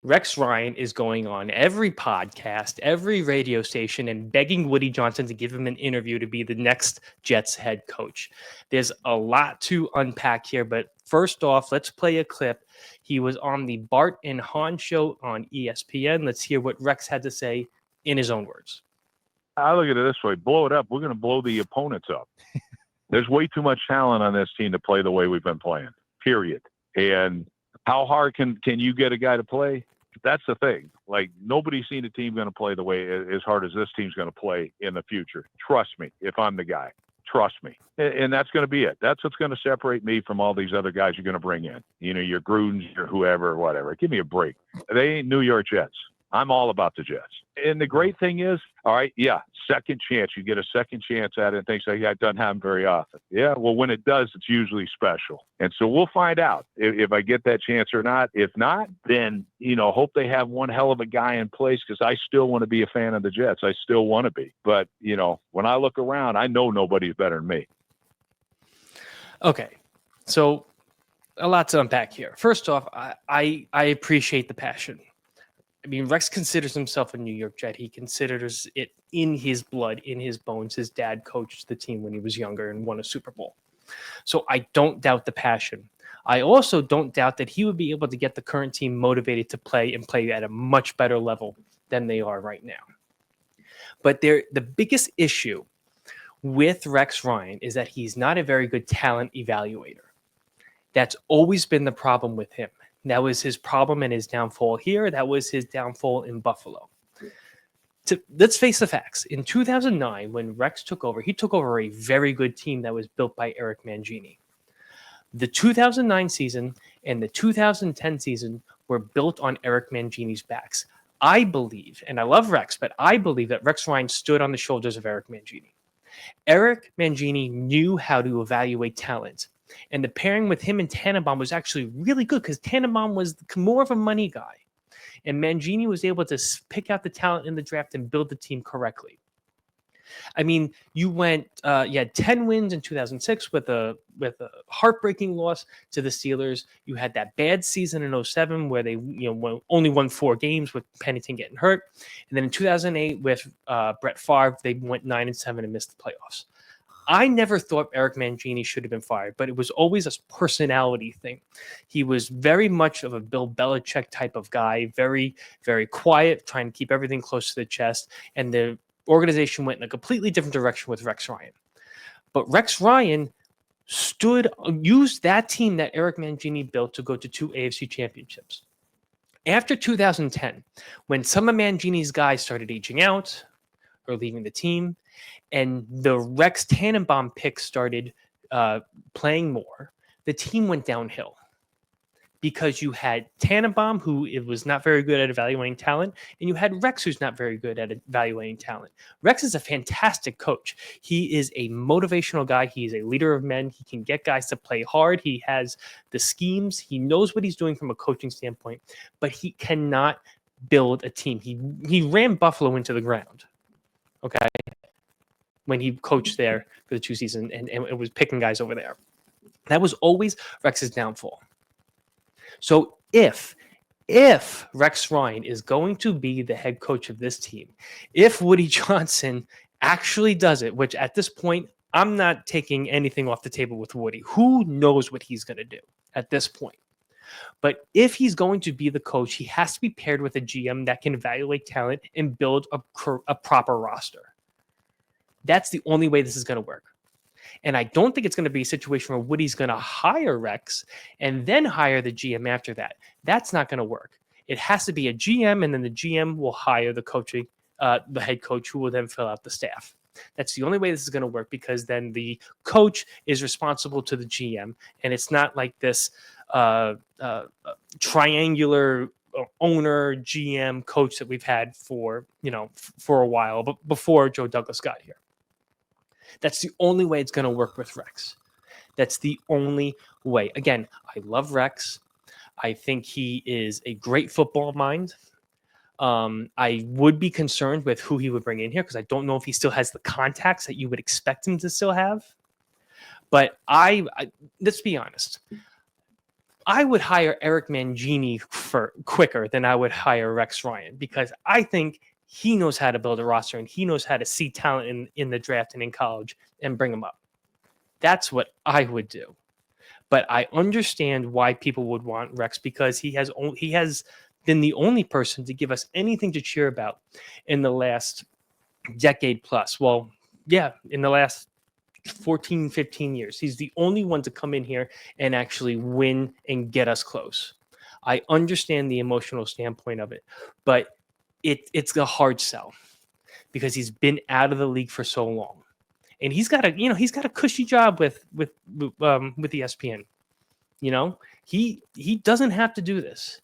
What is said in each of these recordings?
Rex Ryan is going on every podcast, every radio station, and begging Woody Johnson to give him an interview to be the next Jets head coach. There's a lot to unpack here, but first off, let's play a clip. He was on the Bart and Hahn show on ESPN. Let's hear what Rex had to say in his own words. I look at it this way: blow it up. We're going to blow the opponents up. There's way too much talent on this team to play the way we've been playing, period. And how hard can you get a guy to play? That's the thing. Like, nobody's seen a team going to play the way as hard as this team's going to play in the future. Trust me, if I'm the guy. Trust me. And that's going to be it. That's what's going to separate me from all these other guys you're going to bring in. You know, your Grudens, your whoever, whatever. Give me a break. They ain't New York Jets. I'm all about the Jets. And the great thing is, all right, yeah, second chance. You get a second chance at it and things like that doesn't happen very often. Yeah, well, when it does, it's usually special. And so we'll find out if I get that chance or not. If not, then, you know, hope they have one hell of a guy in place, because I still want to be a fan of the Jets. I still want to be. But, you know, when I look around, I know nobody's better than me. Okay, so a lot to unpack here. First off, I appreciate the passion. I mean, Rex considers himself a New York Jet. He considers it in his blood, in his bones. His dad coached the team when he was younger and won a Super Bowl. So I don't doubt the passion. I also don't doubt that he would be able to get the current team motivated to play and play at a much better level than they are right now. But the biggest issue with Rex Ryan is that he's not a very good talent evaluator. That's always been the problem with him. That was his problem and his downfall here. That was his downfall in Buffalo. Let's face the facts. In 2009, when Rex took over, he took over a very good team that was built by Eric Mangini. The 2009 season and the 2010 season were built on Eric Mangini's backs. I believe, and I love Rex, but I believe that Rex Ryan stood on the shoulders of Eric Mangini. Eric Mangini knew how to evaluate talent. And the pairing with him and Tannenbaum was actually really good, because Tannenbaum was more of a money guy. And Mangini was able to pick out the talent in the draft and build the team correctly. I mean, you had 10 wins in 2006 with a heartbreaking loss to the Steelers. You had that bad season in 2007 where they only won 4 games with Pennington getting hurt. And then in 2008 with Brett Favre, they went 9-7 and missed the playoffs. I never thought Eric Mangini should have been fired, but it was always a personality thing. He was very much of a Bill Belichick type of guy, very, very quiet, trying to keep everything close to the chest. And the organization went in a completely different direction with Rex Ryan. But Rex Ryan used that team that Eric Mangini built to go to 2 AFC championships. After 2010, when some of Mangini's guys started aging out or leaving the team, and the Rex Tannenbaum pick started playing more, the team went downhill, because you had Tannenbaum, who was not very good at evaluating talent, and you had Rex, who's not very good at evaluating talent. Rex is a fantastic coach. He is a motivational guy. He is a leader of men. He can get guys to play hard. He has the schemes. He knows what he's doing from a coaching standpoint, but he cannot build a team. He ran Buffalo into the ground, okay, when he coached there for the 2 seasons and it was picking guys over there. That was always Rex's downfall. So if Rex Ryan is going to be the head coach of this team, if Woody Johnson actually does it, which at this point, I'm not taking anything off the table with Woody. Who knows what he's going to do at this point? But if he's going to be the coach, he has to be paired with a GM that can evaluate talent and build a proper roster. That's the only way this is going to work. And I don't think it's going to be a situation where Woody's going to hire Rex and then hire the GM after that. That's not going to work. It has to be a GM, and then the GM will hire the head coach, who will then fill out the staff. That's the only way this is going to work, because then the coach is responsible to the GM, and it's not like this triangular owner, GM, coach that we've had for a while, but before Joe Douglas got here. That's the only way it's going to work with Rex. That's the only way. Again, I love Rex. I think he is a great football mind. I would be concerned with who he would bring in here, because I don't know if he still has the contacts that you would expect him to still have. But let's be honest. I would hire Eric Mangini quicker than I would hire Rex Ryan, because I think he knows how to build a roster and he knows how to see talent in the draft and in college and bring them up. That's what I would do. But I understand why people would want Rex, because he has been the only person to give us anything to cheer about in the last decade plus. Well, yeah, in the last 14, 15 years. He's the only one to come in here and actually win and get us close. I understand the emotional standpoint of it, but it's a hard sell because he's been out of the league for so long. And he's got a cushy job with ESPN. He doesn't have to do this.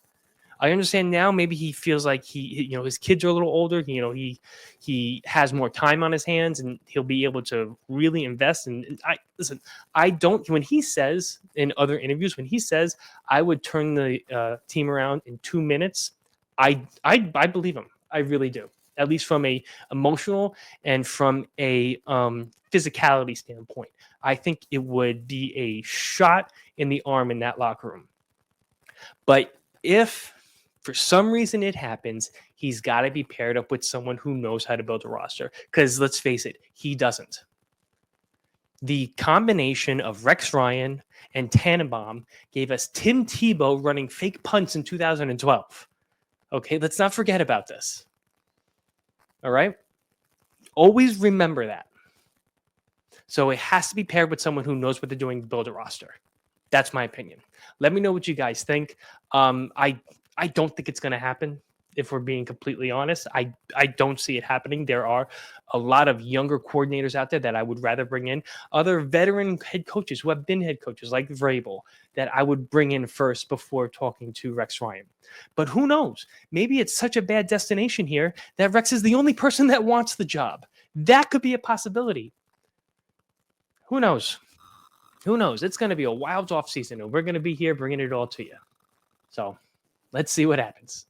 I understand now. Maybe he feels like his kids are a little older. He has more time on his hands, and he'll be able to really invest. And I don't. When he says in other interviews, when he says I would turn the team around in 2 minutes, I believe him. I really do. At least from a emotional and from a physicality standpoint, I think it would be a shot in the arm in that locker room. But if for some reason it happens, he's got to be paired up with someone who knows how to build a roster. Because let's face it, he doesn't. The combination of Rex Ryan and Tannenbaum gave us Tim Tebow running fake punts in 2012. Okay, let's not forget about this. All right? Always remember that. So it has to be paired with someone who knows what they're doing to build a roster. That's my opinion. Let me know what you guys think. I don't think it's going to happen, if we're being completely honest. I don't see it happening. There are a lot of younger coordinators out there that I would rather bring in. Other veteran head coaches who have been head coaches like Vrabel that I would bring in first before talking to Rex Ryan. But who knows? Maybe it's such a bad destination here that Rex is the only person that wants the job. That could be a possibility. Who knows? Who knows? It's going to be a wild off season, and we're going to be here bringing it all to you. So let's see what happens.